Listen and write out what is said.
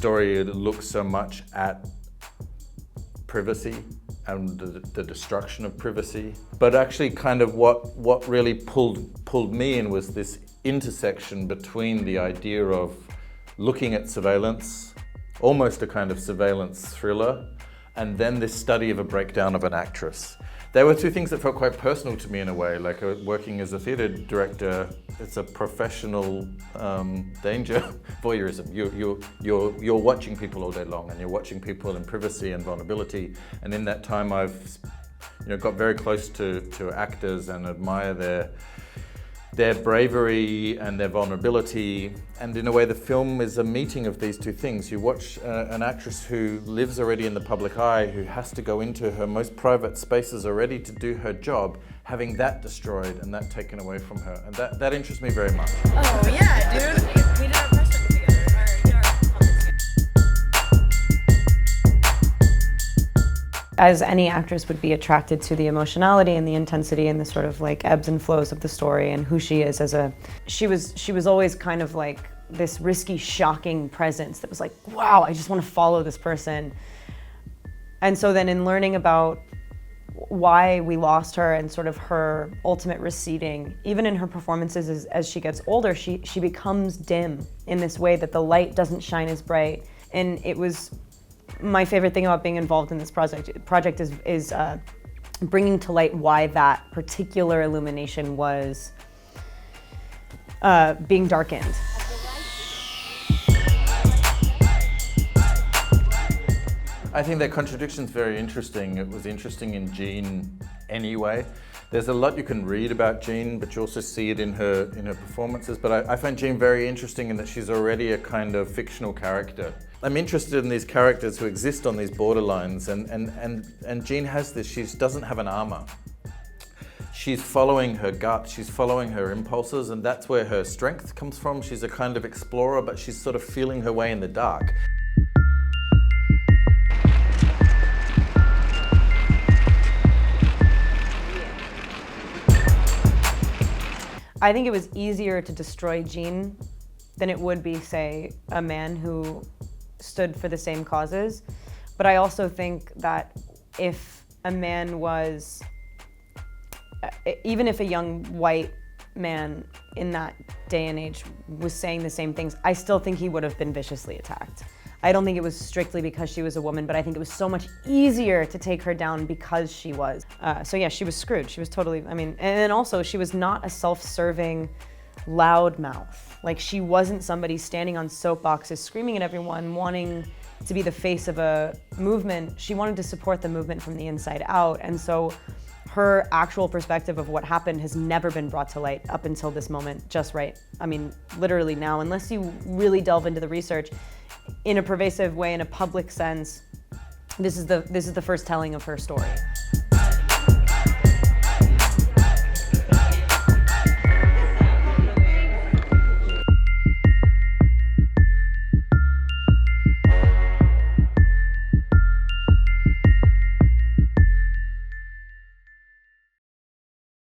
story looks so much at privacy and the destruction of privacy. But actually kind of what really pulled me in was this intersection between the idea of looking at surveillance, almost a kind of surveillance thriller, and then this study of a breakdown of an actress. There were two things that felt quite personal to me in a way, like working as a theatre director, it's a professional danger, voyeurism. You're watching people all day long, and you're watching people in privacy and vulnerability. And in that time I've got very close to actors and admire their bravery and their vulnerability. And in a way the film is a meeting of these two things. You watch an actress who lives already in the public eye, who has to go into her most private spaces already to do her job, having that destroyed and that taken away from her. And that interests me very much. Oh yeah, dude. We did our press run together. As any actress would be attracted to the emotionality and the intensity and the sort of like ebbs and flows of the story and who she is she was always kind of like this risky, shocking presence that was like, wow, I just want to follow this person. And so then in learning about why we lost her and sort of her ultimate receding, even in her performances as she gets older, she becomes dim in this way that the light doesn't shine as bright. And it was my favorite thing about being involved in this project is bringing to light why that particular illumination was being darkened. I think that contradiction's very interesting. It was interesting in Jean anyway. There's a lot you can read about Jean, but you also see it in her performances. But I find Jean very interesting in that she's already a kind of fictional character. I'm interested in these characters who exist on these borderlines, and Jean has this. She doesn't have an armor. She's following her gut, she's following her impulses, and that's where her strength comes from. She's a kind of explorer, but she's sort of feeling her way in the dark. I think it was easier to destroy Jean than it would be, say, a man who stood for the same causes. But I also think that if a man was, even if a young white man in that day and age was saying the same things, I still think he would have been viciously attacked. I don't think it was strictly because she was a woman, but I think it was so much easier to take her down because she was. So yeah, she was screwed. She was totally, and then also she was not a self-serving loudmouth. Like, she wasn't somebody standing on soapboxes screaming at everyone, wanting to be the face of a movement. She wanted to support the movement from the inside out. And so her actual perspective of what happened has never been brought to light up until this moment, just right. Literally now, unless you really delve into the research in a pervasive way, in a public sense, this is the first telling of her story.